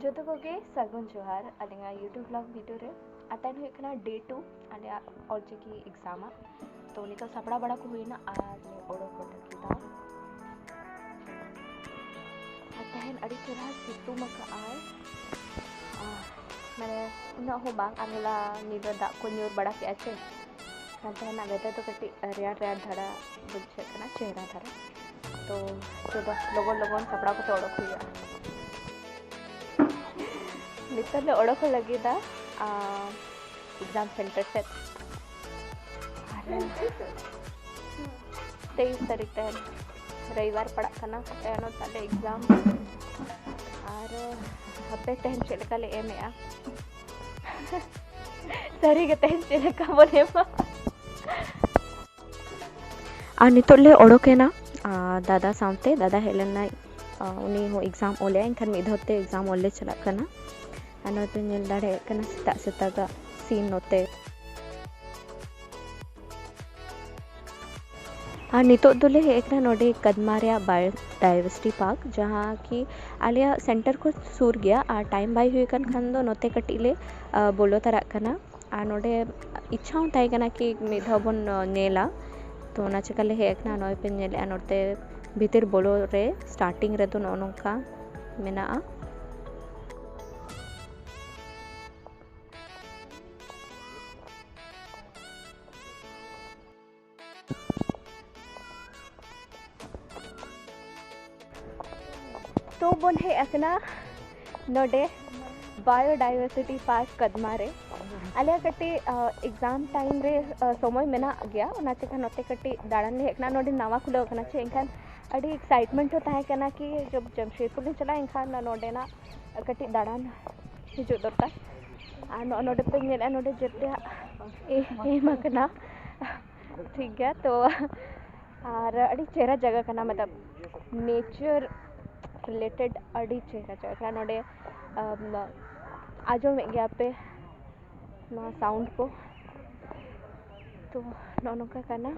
जोतो कोगे सगुन जोहार अलिंगा YouTube blog video रे अटेंड हुई कना डे 2 अलिया ऑलचिकी एग्जाम तो नितो सपड़ा बड़ा को हुईना आर ले ओडो को लकीदा अटेंड अड़ी चेहरा सितु मका आय मैंने ना हो बांग अगला नीदो दा को न्यूर बड़ा के अच्छे कंटे ना वेदर तो कटी रियार रियार धड़ा बुझे कना चेहरा धड़ा तो जो लोगों सपड़ा को ओडो हुई नितले ओडोक लगिदा एग्जाम सेंटर से 23 तारीख ते रविवार पड़ा कना एनो ताले एग्जाम और हपे टेन चेलका ले एमेआ सरी के टेन चेलका बोले मा आ नितले ओडोकेना दादा सामते दादा हेलना उनी हो एग्जाम ओले इनखान मिधते एग्जाम ओले चला कना अनोते नेल दाड़े कना सेता का सीन नोते आ नितो दुले एकना नोडे कदमारिया बायोडाइवर्सिटी पार्क जहाँ की आलिया सेंटर को सूर गया आ टाइम बाई हुई कन खान दो नोते कटिले बोलो तरा कना आ नोडे इच्छा ताई कना कि मिधबन नेला तो ना चकले हे एकना नोय पे नेले नोते भीतर बोलो रे स्टार्टिंग रे तो नोनोका मेना तो बोन है अकना नोडे बायोडाइवर्सिटी पार्क कदमारे आलिया कटी एग्जाम टाइम रे समय मेना गया ओना चेका नोते कटी दाड़न ले एकना नोडे नवा खुले कना छे इनखान अड़ी एक्साइटमेंट हो ताहे कना कि जब जमशेदपुर ले चला इनखान नोडे ना कटी दाड़न हिजु दरकार आ नोडे पे नेला नोडे जते ए मकना ठीक गया तो और अड़ी चेहरा जगह कना मतलब नेचर रिलेटेड अड़ी चेहरा जगह नोडे आजो में गया पे ना साउंड को तो नोनो का करना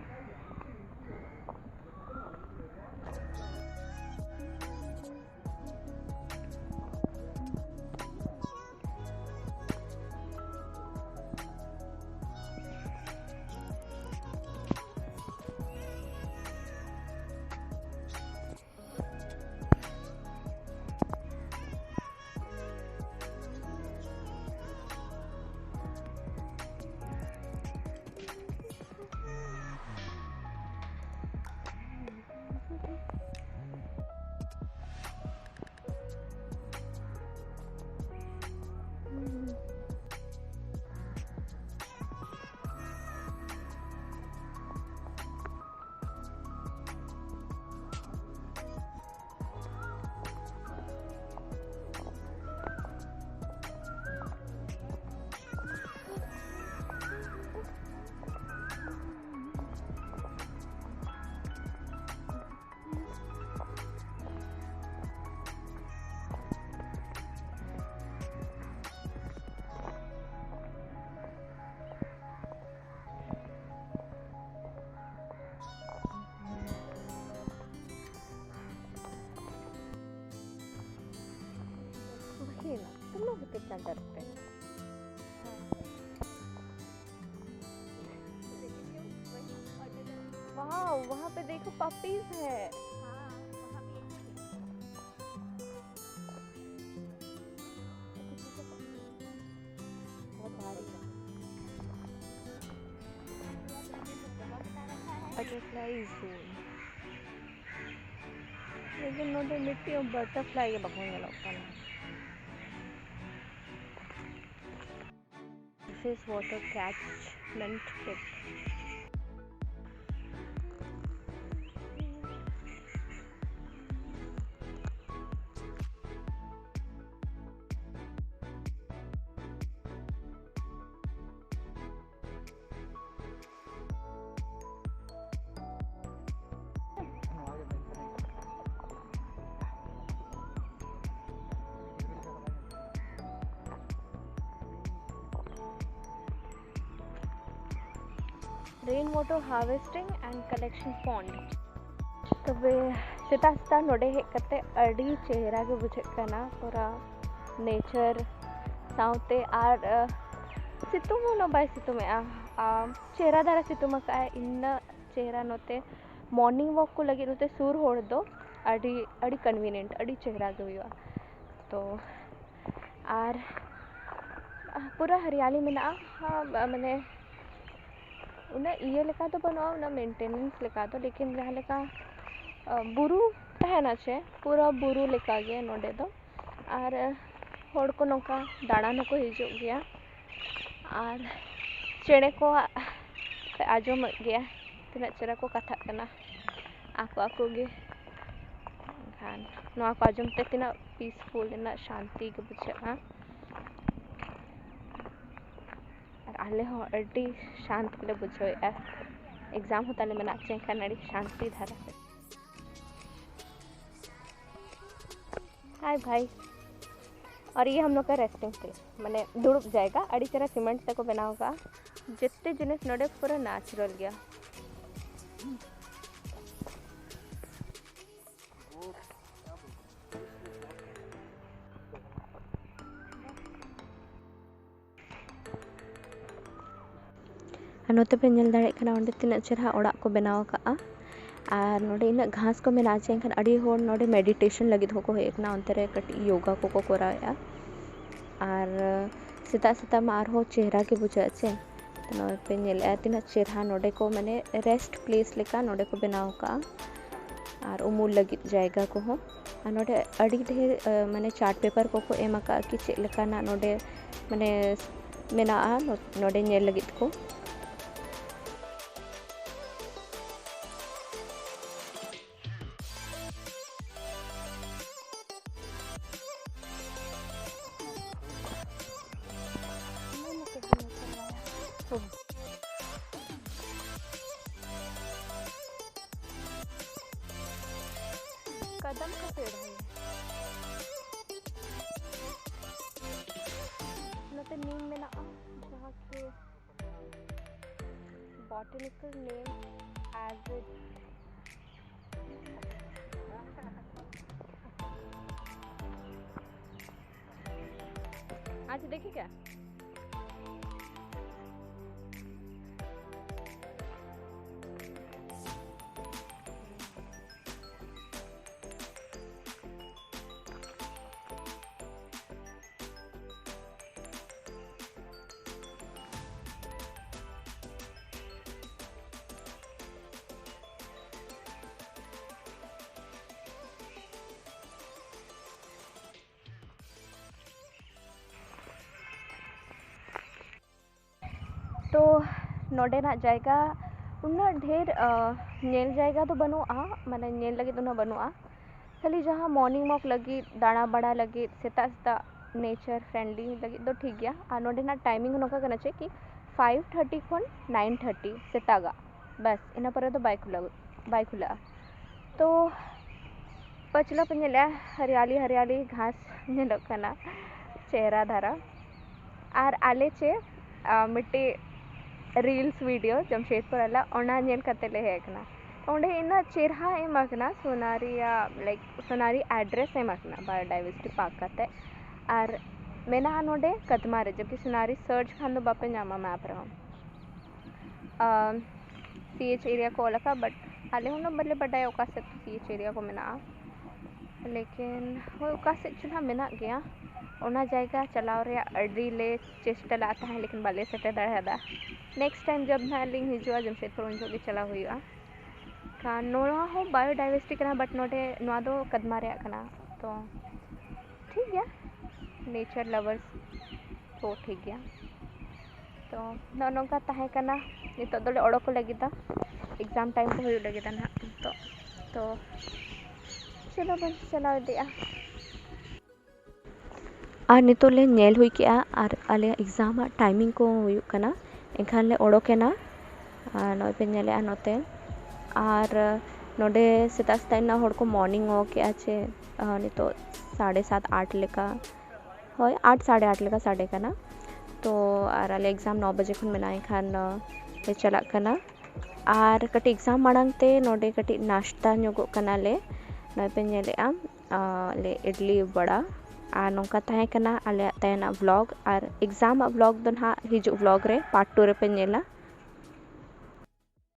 तुम लोग कितना डरते हैं वाह वहाँ पे देखो पपीज है बटरफ्लाईज लेकिन नोटे मिट्टी और बटरफ्लाई के बखोंगे लगता है This is water catchment pit. Rain water harvesting and collection pond तो वे सीता सीता नोडे हे कते अड़ी चेहरा के बुझे कना पूरा नेचर साउते आर सितुंग हो बाय सितुंग चेहरा दारा सितुंग का इन्ना चेहरा नोते मॉर्निंग वॉक को लगे नोते सूर होड़ दो अड़ी अड़ी कन्वीनियंट अड़ी चेहरा गे हुआ तो आर पूरा हरियाली में ना मैंने उन्हें ये लिखा तो बनवा उन्हें मेंटेनेंस लिखा तो लेकिन जहाँ लिखा बुरु तहना छे पूरा बुरु लिखा गया नोडे दो आर होड़ को नौका दाड़ान को हिजू गया और चेड़े को आजम गया तीना चेहरा को कथा करना आको आको गे खान नवा को आजम ते तीना पीसफुल ना शांति के बुझा आले हो अड्डी शांत के बुझे एग्जाम होता ले मना चे खान अड्डी शांति धारा हाय भाई और ये हम लोग का रेस्टिंग प्लेस मैंने दुड़ुब जाएगा अड़ी चेहरा सीमेंट तक बनाओगा जितने जिनिस नोडे पूरा नेचुरल गया नोते पे नेल दाड़े कना ओंडे तिना चेहरा ओड़ा को बनाव का और नोडे इना घास को मेना चे खान अड़ी होड़ नोडे मेडिटेशन लगी होको हेकना अंते रे कटी योगा को कराया और सेता सेता मार हो चेहरा के बुझा चे तो नोडे पे नेल तिना चेहरा नोडे को माने रेस्ट प्लेस लेका नोडे को बनाव का और उमुल लगी जाएगा को हो और नोडे अड़ी ढेर माने चार्ट पेपर को एमा का कि चे लेका ना नोडे माने मेना नोडे नेल लगी को कदम का पेड़ है नते नीम में ना जहाँ के बॉटनिकल नेम एज आज देखिए क्या तो नोडेना जायगा उन्ना ढेर नेल जायगा तो बनुआ माने नेल लगे तो बनुआ खाली जहाँ मॉर्निंग वॉक लगी दाड़ा बड़ा लगे सेता सेता नेचर फ्रेंडली लगे तो ठीक गया और नोडेना टाइमिंग नोका करना चाहिए कि 5:30 खन 9:30 सेतागा बस इना पर तो बाय खुला तो पचला पे नेला हरियाली हरियाली घास नेलो कना चेहरा धारा और आले चे मिट्टी रील्स वीडियो जमशेदपुर अला ओना नेल कते ले हेकना ओंडे इना चेहरा एमकना सोनारी लाइक सोनारी एड्रेस एमकना बायोडाइवर्सिटी पार्क कते और मेना नोडे कदमारे जबकि सोनारी सर्च खान दो बापे नामा मैप रहा CH एरिया को लगा बट आले हम बदले बड़ाई ओका से CH एरिया को मेना लेकिन वो ओका से चुना मेना गया ओना जाएगा चलाव रे अड़ी ले चेष्टा लाता है लेकिन बाले सेटे दाड़ा नेक्स्ट टाइम जब ना लिंग हिजुआ जमशेदपुर उन जो भी चला हुआ का नोआ हो बायोडाइवर्सिटी करना बट नोटे नोआ दो कदमा रे करना तो ठीक गया नेचर लवर्स तो ठीक गया तो नौका तहे करना नितो दोले ओडो को लगी था एग्जाम टाइम को हुई लगी था ना तो चलो बस चलाओ दिया और नितो ले नेल हुई किया और आले एग्जाम टाइमिंग को हुई करना एखान ले ओडोकेना नोय पे नेले नोते और नोडे सेता सेता ना होड़ को मॉर्निंग वॉक के आछे नितो 7:30 8 लेका होय 8 8:30 लेका साढ़े कना तो और आले एग्जाम 9 बजे खन मेना खान ले चला कना और कटी एग्जाम मांग ते नोडे कटी नाश्ता ᱧᱚᱜᱚᱜ कना ले नोय पे नेले ले इडली बड़ा और नौका तहे कना आले तयना व्लॉग और एग्जाम व्लॉग दो ना हिजु व्लॉग रे पार्ट 2 रे पे नेला।